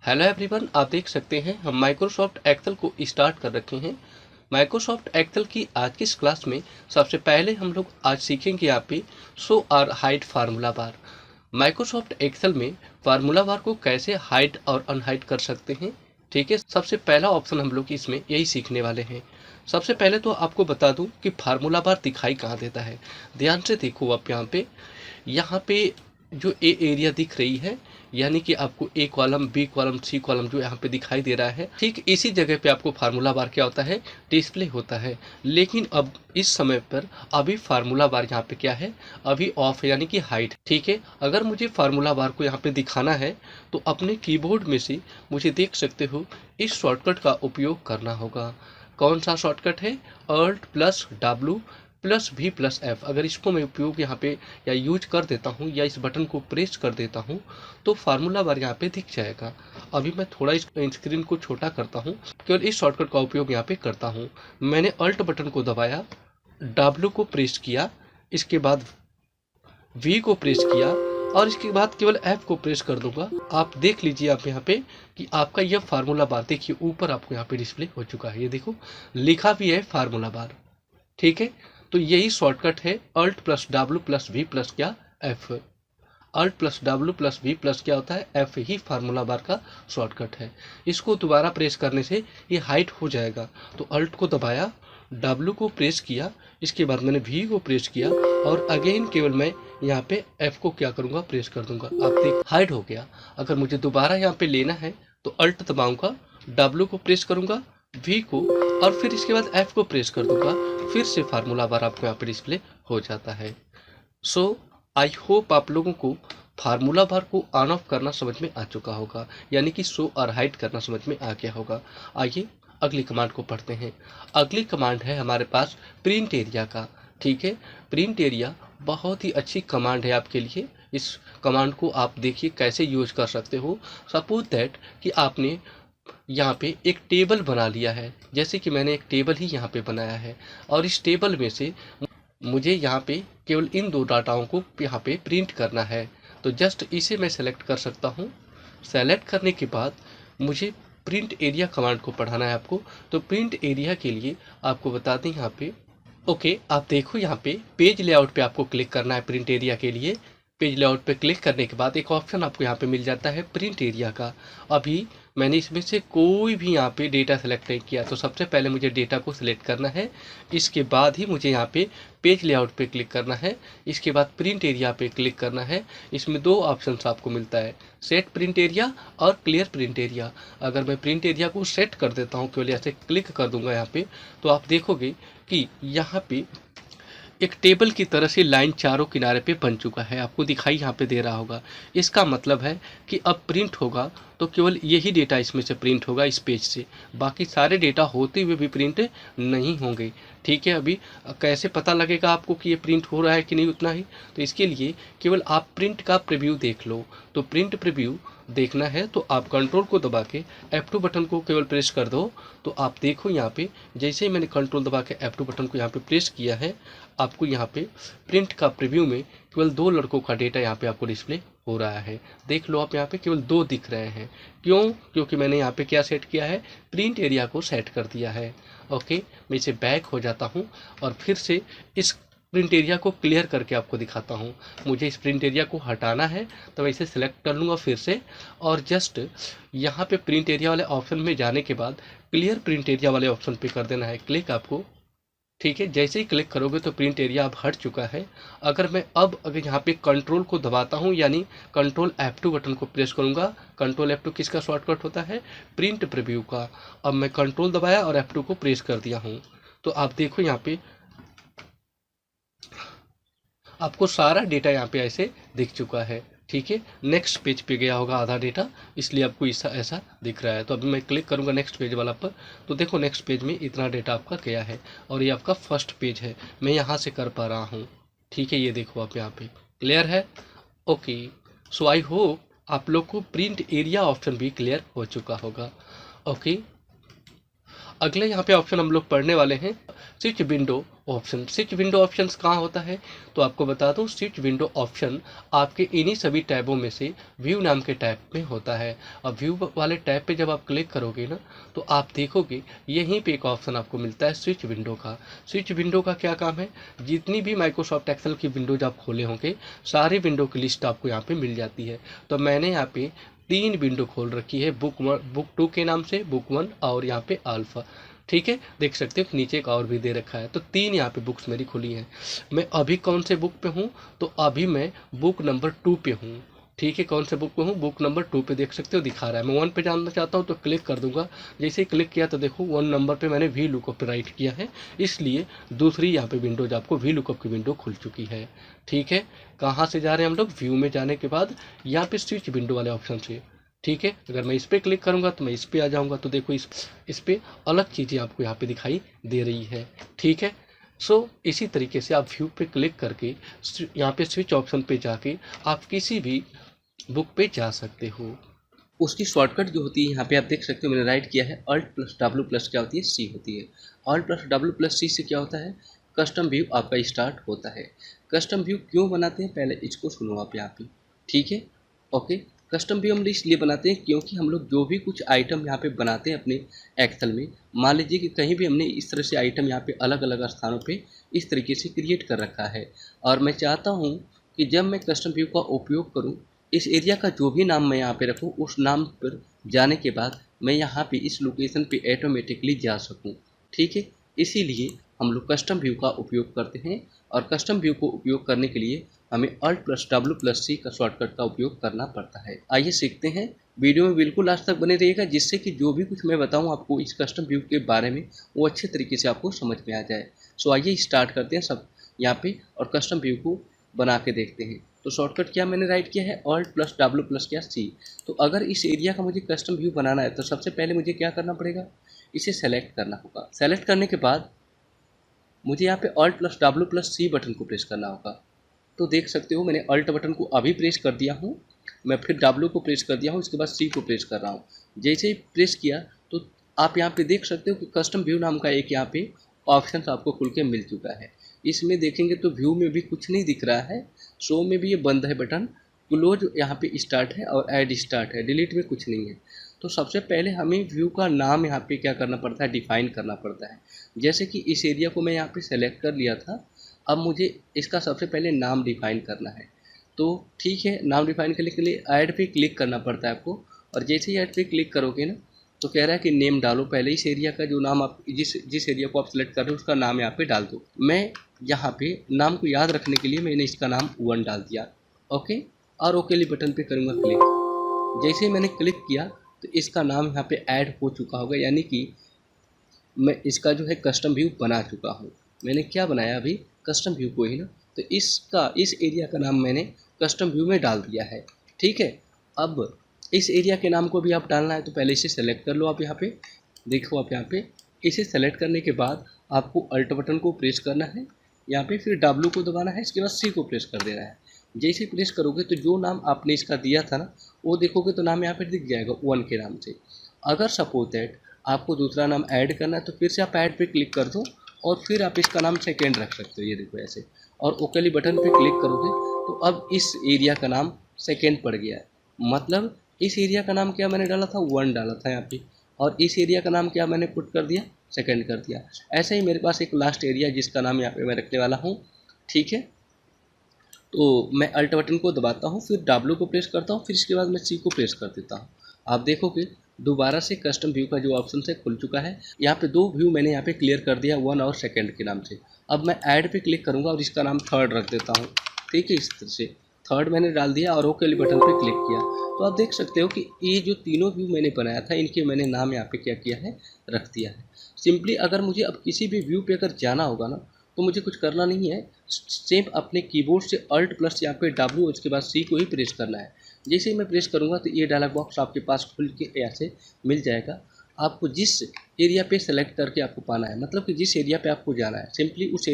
Hello everyone, आप देख सकते हैं हम माइक्रोसॉफ्ट एक्सेल को स्टार्ट कर रखे हैं। माइक्रोसॉफ्ट एक्सेल की आज की इस क्लास में सबसे पहले हम लोग आज सीखेंगे यहाँ पे शो और hide formula bar. Microsoft Excel में फार्मूला बार को कैसे हाइड और अनहाइड कर सकते हैं। ठीक है, सबसे पहला ऑप्शन हम लोग इसमें यही सीखने वाले हैं। सबसे पहले तो आपको बता दूं कि फार्मूला बार दिखाई कहाँ देता है। ध्यान से देखो, आप यहाँ पे जो ए एरिया दिख रही है, यानी कि आपको A column, B column, C column जो यहाँ पे दिखाई दे रहा है, ठीक इसी जगह पे आपको फार्मूला बार क्या होता है, डिस्प्ले होता है। लेकिन अब इस समय पर अभी फार्मूला बार यहाँ पे क्या है, अभी ऑफ है, यानी कि हाइड। ठीक है, अगर मुझे फार्मूला बार को यहाँ पे दिखाना है तो अपने कीबोर्ड में से मुझे देख सकते हो इस शॉर्टकट का उपयोग करना होगा। कौन सा शॉर्टकट है? Alt+W+V+F। अगर इसको मैं उपयोग यहाँ पे या यूज कर देता हूँ या इस बटन को प्रेस कर देता हूँ तो फार्मूला बार यहाँ पे दिख जाएगा। अभी मैं थोड़ा इस स्क्रीन को छोटा करता हूँ, केवल इस शॉर्टकट का उपयोग यहाँ पे करता हूँ। मैंने अल्ट बटन को दबाया, W को प्रेस किया, इसके बाद V को प्रेस किया और इसके बाद केवल F को प्रेस कर दूंगा। आप देख लीजिए आप यहाँ पे कि आपका यह फार्मूला बार देखिए ऊपर आपको यहाँ पे डिस्प्ले हो चुका है। ये देखो लिखा भी है फार्मूला बार। ठीक है, तो यही शॉर्टकट है Alt+W+V+ क्या, F। Alt+W+V+ क्या होता है, F ही फार्मूला बार का शॉर्टकट है। इसको दोबारा प्रेस करने से ये हाइड हो जाएगा। तो Alt को दबाया, W को प्रेस किया, इसके बाद मैंने V को प्रेस किया और अगेन केवल मैं यहाँ पे F को क्या करूँगा, प्रेस कर दूंगा। आप देख हाइड हो गया। अगर मुझे दोबारा यहाँ पे लेना है तो Alt दबाऊंगा, W को प्रेस करूँगा, V को, और फिर इसके बाद F को प्रेस कर दूंगा। फिर से फार्मूला बार आपको यहाँ पे डिस्प्ले हो जाता है। सो आई होप आप लोगों को फार्मूला बार को ऑन ऑफ करना समझ में आ चुका होगा, यानी कि शो और हाइड करना समझ में आ गया होगा। आइए अगली कमांड को पढ़ते हैं। अगली कमांड है हमारे पास प्रिंट एरिया का। ठीक है, प्रिंट एरिया बहुत ही अच्छी कमांड है आपके लिए। इस कमांड को आप देखिए कैसे यूज कर सकते हो। सपोज दैट कि आपने यहाँ पे एक टेबल बना लिया है, जैसे कि मैंने एक टेबल ही यहाँ पे बनाया है और इस टेबल में से मुझे यहाँ पे केवल इन दो डाटाओं को यहाँ पे प्रिंट करना है। तो जस्ट इसे मैं सेलेक्ट कर सकता हूँ। सेलेक्ट करने के बाद मुझे प्रिंट एरिया कमांड को पढ़ाना है आपको। तो प्रिंट एरिया के लिए आपको बता दें यहाँ पे, ओके, आप देखो यहाँ पे पेज लेआउट पे आपको क्लिक करना है प्रिंट एरिया के लिए। पेज लेआउट पे क्लिक करने के बाद एक ऑप्शन आपको यहाँ पे मिल जाता है प्रिंट एरिया का। अभी मैंने इसमें से कोई भी यहाँ पे डेटा सेलेक्ट नहीं किया, तो सबसे पहले मुझे डेटा को सिलेक्ट करना है। इसके बाद ही मुझे यहाँ पे पेज लेआउट पे क्लिक करना है। इसके बाद प्रिंट एरिया पे क्लिक करना है। इसमें दो ऑप्शन आपको मिलता है, सेट प्रिंट एरिया और क्लियर प्रिंट एरिया। अगर मैं प्रिंट एरिया को सेट कर देता हूँ, केवल ऐसे क्लिक कर दूंगा यहाँ पे, तो आप देखोगे कि यहाँ पे एक टेबल की तरह से लाइन चारों किनारे पे बन चुका है। आपको दिखाई यहाँ पे दे रहा होगा। इसका मतलब है कि अब प्रिंट होगा तो केवल यही डेटा इसमें से प्रिंट होगा इस पेज से, बाकी सारे डेटा होते हुए भी प्रिंट नहीं होंगे। ठीक है, अभी कैसे पता लगेगा आपको कि ये प्रिंट हो रहा है कि नहीं उतना ही, तो इसके लिए केवल आप प्रिंट का प्रीव्यू देख लो। तो प्रिंट प्रीव्यू देखना है तो आप कंट्रोल को दबा के F2 बटन को केवल प्रेस कर दो। तो आप देखो यहाँ पे जैसे ही मैंने कंट्रोल दबा के F2 बटन को यहाँ पे प्रेस किया है, आपको यहाँ पे प्रिंट का प्रीव्यू में केवल दो लड़कों का डेटा यहाँ पे आपको डिस्प्ले हो रहा है। देख लो आप यहाँ पे केवल दो दिख रहे हैं। क्यों? क्योंकि मैंने यहाँ पे क्या सेट किया है, प्रिंट एरिया को सेट कर दिया है। ओके, मैं इसे बैक हो जाता हूँ और फिर से इस प्रिंट एरिया को क्लियर करके आपको दिखाता हूँ। मुझे इस प्रिंट एरिया को हटाना है तो मैं इसे सिलेक्ट कर लूँगा फिर से, और जस्ट यहाँ पे प्रिंट एरिया वाले ऑप्शन में जाने के बाद क्लियर प्रिंट एरिया वाले ऑप्शन पे कर देना है क्लिक आपको। ठीक है, जैसे ही क्लिक करोगे तो प्रिंट एरिया अब हट चुका है। अगर यहाँ पे कंट्रोल को दबाता हूँ, यानी कंट्रोल F2 बटन को प्रेस करूँगा। कंट्रोल F2 किसका शॉर्टकट होता है, प्रिंट प्रीव्यू का। अब मैं कंट्रोल दबाया और F2 को प्रेस कर दिया हूँ। तो आप देखो यहाँ पे आपको सारा डेटा यहाँ पे ऐसे दिख चुका है। ठीक है, नेक्स्ट पेज पे गया होगा आधा डेटा, इसलिए आपको ऐसा दिख रहा है। तो अभी मैं क्लिक करूँगा नेक्स्ट पेज वाला पर, तो देखो नेक्स्ट पेज में इतना डेटा आपका गया है और ये आपका फर्स्ट पेज है। मैं यहाँ से कर पा रहा हूँ। ठीक है, ये देखो आप यहाँ पे क्लियर है। ओके, सो आई होप आप लोग को प्रिंट एरिया ऑप्शन भी क्लियर हो चुका होगा। ओके, अगले यहाँ पे ऑप्शन हम लोग पढ़ने वाले हैं switch window option. Switch window options कहाँ होता है, तो आपको बता दूं, स्विच विंडो ऑप्शन आपके इन्हीं सभी टैबों में से व्यू नाम के टैब में होता है। अब व्यू वाले टैब पे जब आप क्लिक करोगे ना, तो आप देखोगे यहीं पे एक ऑप्शन आपको मिलता है स्विच विंडो का। स्विच विंडो का क्या काम है, जितनी भी माइक्रोसॉफ्ट एक्सेल की विंडोज आप खोले होंगे, सारी विंडो की लिस्ट आपको यहाँ पे मिल जाती है। तो मैंने यहाँ पे 3 विंडो खोल रखी है, बुक 2 के नाम से, बुक 1 और यहाँ पे अल्फा। ठीक है, देख सकते हो नीचे एक और भी दे रखा है। तो 3 यहाँ पे बुक्स मेरी खुली हैं। मैं अभी कौन से बुक पे हूँ, तो अभी मैं बुक नंबर 2 पे हूँ। ठीक है, कौन से बुक पे हूँ, बुक नंबर 2 पे देख सकते हो दिखा रहा है। मैं 1 पे जानना चाहता हूँ तो क्लिक कर दूंगा। जैसे ही क्लिक किया तो देखो 1 नंबर पे मैंने वी लुकअप पे राइट किया है, इसलिए दूसरी यहाँ पे विंडोज आपको वी लुकअप की विंडो खुल चुकी है। ठीक है, कहाँ से जा रहे हैं हम लोग, व्यू में जाने के बाद यहाँ पे स्विच विंडो वाले ऑप्शन से। ठीक है, अगर मैं इस पर क्लिक करूंगा तो मैं इस पर आ जाऊंगा, तो देखो इस पे अलग चीज़ें आपको यहाँ पे दिखाई दे रही है। ठीक है, इसी तरीके से आप व्यू पे क्लिक करके यहाँ पे स्विच ऑप्शन पे जाके आप किसी भी बुक पे जा सकते हो। उसकी शॉर्टकट जो होती है यहाँ पे आप देख सकते हो, मैंने राइट किया है Alt + W + क्या होती है, C होती है। Alt + W + C से क्या होता है, कस्टम व्यू आपका स्टार्ट होता है। कस्टम व्यू क्यों बनाते हैं, पहले इसको सुनो आप यहाँ पे। ठीक है, ओके। कस्टम व्यू हम इसलिए बनाते हैं क्योंकि हम लोग जो भी कुछ आइटम यहाँ पे बनाते हैं अपने एक्सेल में, मान लीजिए कि कहीं भी हमने इस तरह से आइटम यहाँ पे अलग अलग स्थानों पे इस तरीके से क्रिएट कर रखा है, और मैं चाहता हूँ कि जब मैं कस्टम व्यू का उपयोग करूँ, इस एरिया का जो भी नाम मैं यहाँ पे रखूँ, उस नाम पर जाने के बाद मैं यहाँ पे इस लोकेशन पे ऑटोमेटिकली जा सकूँ। ठीक है, इसीलिए हम लोग कस्टम व्यू का उपयोग करते हैं, और कस्टम व्यू को उपयोग करने के लिए हमें Alt + W + C का शॉर्टकट का उपयोग करना पड़ता है। आइए सीखते हैं, वीडियो में बिल्कुल लास्ट तक बने रहिएगा, जिससे कि जो भी कुछ मैं बताऊँ आपको इस कस्टम व्यू के बारे में, वो अच्छे तरीके से आपको समझ में आ जाए। आइए स्टार्ट करते हैं सब यहाँ पे, और कस्टम व्यू को बना के देखते हैं। तो शॉर्टकट क्या मैंने राइट किया है, Alt + W + क्या, C। तो अगर इस एरिया का मुझे कस्टम व्यू बनाना है तो सबसे पहले मुझे क्या करना पड़ेगा, इसे सेलेक्ट करना होगा। सेलेक्ट करने के बाद मुझे यहाँ पे Alt + W + C बटन को प्रेस करना होगा। तो देख सकते हो मैंने Alt बटन को अभी प्रेस कर दिया हूँ, मैं फिर W को प्रेस कर दिया हूँ, इसके बाद C को प्रेस कर रहा हूँ। जैसे ही प्रेस किया तो आप यहाँ पे देख सकते हो कि कस्टम व्यू नाम का एक यहाँ पे ऑप्शन आपको खुल के मिल चुका है। इसमें देखेंगे तो व्यू में भी कुछ नहीं दिख रहा है, शो में भी ये बंद है बटन, क्लोज यहाँ पे स्टार्ट है और ऐड स्टार्ट है, डिलीट में कुछ नहीं है। तो सबसे पहले हमें व्यू का नाम यहाँ पे क्या करना पड़ता है, डिफाइन करना पड़ता है। जैसे कि इस एरिया को मैं यहाँ पे सेलेक्ट कर लिया था, अब मुझे इसका सबसे पहले नाम डिफाइन करना है। तो ठीक है, नाम डिफाइन करने के लिए ऐड पे क्लिक करना पड़ता है आपको, और जैसे ही ऐड पे क्लिक करोगे ना, तो कह रहा है कि नेम डालो, पहले इस एरिया का जो नाम आप जिस एरिया को आप सेलेक्ट कर रहे हो उसका नाम यहाँ पे डाल दो। मैं यहाँ पे नाम को याद रखने के लिए मैंने इसका नाम 1 डाल दिया, ओके, और ओके वाले बटन पे करूँगा क्लिक। जैसे ही मैंने क्लिक किया तो इसका नाम यहाँ पे ऐड हो चुका होगा, यानी कि मैं इसका जो है कस्टम व्यू बना चुका हूँ। मैंने क्या बनाया अभी, कस्टम व्यू को ही ना, तो इस एरिया का नाम मैंने कस्टम व्यू में डाल दिया है। ठीक है, अब इस एरिया के नाम को भी आप डालना है, तो पहले इसे सेलेक्ट कर लो। आप यहाँ पे देखो, आप यहाँ पे इसे सेलेक्ट करने के बाद आपको अल्ट बटन को प्रेस करना है, यहाँ पे फिर W को दबाना है, इसके बाद C को प्रेस कर देना है। जैसे प्रेस करोगे तो जो नाम आपने इसका दिया था ना, वो देखोगे तो नाम यहाँ पे दिख जाएगा 1 के नाम से। अगर सपोज दैट आपको दूसरा नाम ऐड करना है तो फिर से आप ऐड पे क्लिक कर दो, और फिर आप इसका नाम सेकेंड रख सकते हो, ये देखो ऐसे, और ओके बटन पे क्लिक करोगे तो अब इस एरिया का नाम सेकेंड पड़ गया है। मतलब इस एरिया का नाम क्या मैंने डाला था, 1 डाला था यहाँ पे, और इस एरिया का नाम क्या मैंने पुट कर दिया, सेकेंड कर दिया। ऐसे ही मेरे पास एक लास्ट एरिया जिसका नाम यहाँ पे मैं रखने वाला हूँ। ठीक है, तो मैं अल्ट बटन को दबाता हूँ, फिर W को प्रेस करता हूँ, फिर इसके बाद मैं C को प्रेस कर देता हूँ। आप देखोगे दोबारा से कस्टम व्यू का जो ऑप्शन है खुल चुका है। यहाँ पे 2 व्यू मैंने यहाँ पे क्लियर कर दिया, 1 और सेकंड के नाम से। अब मैं ऐड पे क्लिक करूँगा और इसका नाम 3rd रख देता हूँ। ठीक है, इस तरह से 3rd मैंने डाल दिया और ओके बटन पे क्लिक किया, तो आप देख सकते हो कि ये जो तीनों व्यू मैंने बनाया था इनके मैंने नाम यहाँ पे क्या किया है, रख दिया है। सिंपली अगर मुझे अब किसी भी व्यू पे अगर जाना होगा ना, तो मुझे कुछ करना नहीं है, सेम अपने कीबोर्ड से अल्ट प्लस यहाँ पे W, उसके बाद C को ही प्रेस करना है। जैसे ही मैं प्रेस करूँगा तो ये डायलॉग बॉक्स आपके पास खुल के ऐसे मिल जाएगा। आपको जिस एरिया पे सेलेक्ट करके आपको पाना है, मतलब कि जिस एरिया पे आपको जाना है, सिंपली उस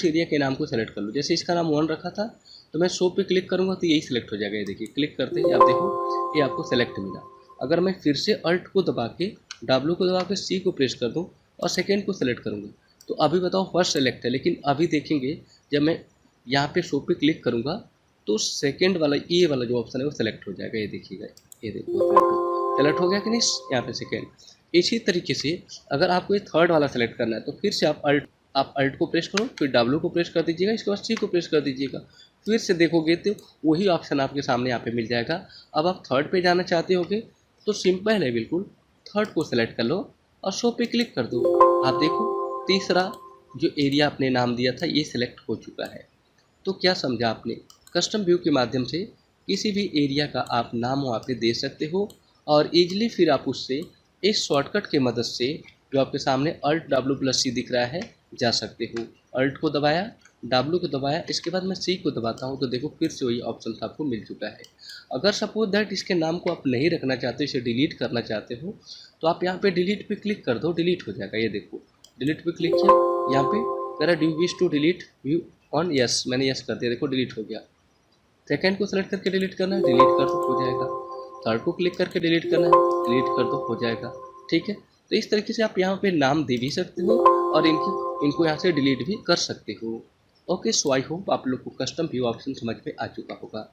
एरिया के नाम को सेलेक्ट कर लो। जैसे इसका नाम 1 रखा था, तो मैं शो पे क्लिक करूँगा तो यही सिलेक्ट हो जाएगा। ये देखिए, क्लिक करते ही आप देखो ये आपको सेलेक्ट मिला। अगर मैं फिर से अल्ट को दबा के W को दबा के C को प्रेस कर दूँ और सेकेंड को सेलेक्ट करूँगा, तो अभी बताओ फर्स्ट सेलेक्ट है, लेकिन अभी देखेंगे जब मैं यहाँ पे शो पे क्लिक करूँगा तो सेकंड वाला ये वाला जो ऑप्शन है वो सेलेक्ट हो जाएगा। ये देखिएगा, ये देखो सेलेक्ट हो गया कि नहीं यहाँ पे सेकंड। इसी तरीके से अगर आपको ये थर्ड वाला सेलेक्ट करना है तो फिर से आप अल्ट को प्रेस करो, फिर डब्ल्यू को प्रेस कर दीजिएगा, इसके बाद सी को प्रेस कर दीजिएगा। फिर से देखोगे तो वही ऑप्शन आपके सामने यहाँ पे मिल जाएगा। अब आप थर्ड पे जाना चाहते होगे तो सिंपल है बिल्कुल, थर्ड को सेलेक्ट कर लो और शो पे क्लिक कर दो। आप देखो तीसरा जो एरिया आपने नाम दिया था ये सिलेक्ट हो चुका है। तो क्या समझा आपने, कस्टम व्यू के माध्यम से किसी भी एरिया का आप नाम वहाँ पे दे सकते हो और ईजिली फिर आप उससे इस शॉर्टकट के मदद से जो आपके सामने अल्ट डब्ल्यू प्लस सी दिख रहा है जा सकते हो। अल्ट को दबाया, डब्ल्यू को दबाया, इसके बाद मैं सी को दबाता हूँ तो देखो फिर से वही ऑप्शन आपको मिल चुका है। अगर सपोज दैट इसके नाम को आप नहीं रखना चाहते, इसे डिलीट करना चाहते हो तो आप यहाँ पे डिलीट पे क्लिक कर दो, डिलीट हो जाएगा। ये देखो डिलीट पे क्लिक किया, यहाँ पे कह रहा do you wish to delete view on, yes मैंने यस कर दिया, देखो डिलीट हो गया। सेकंड को सेलेक्ट करके डिलीट करना है, डिलीट कर दो हो जाएगा। थर्ड को क्लिक करके डिलीट करना है, डिलीट कर दो हो जाएगा। ठीक है, तो इस तरीके से आप यहाँ पे नाम दे भी सकते हो और इनको यहाँ से डिलीट भी कर सकते हो। ओके, सो आई होप आप लोग को कस्टम व्यू ऑप्शन समझ में आ चुका होगा।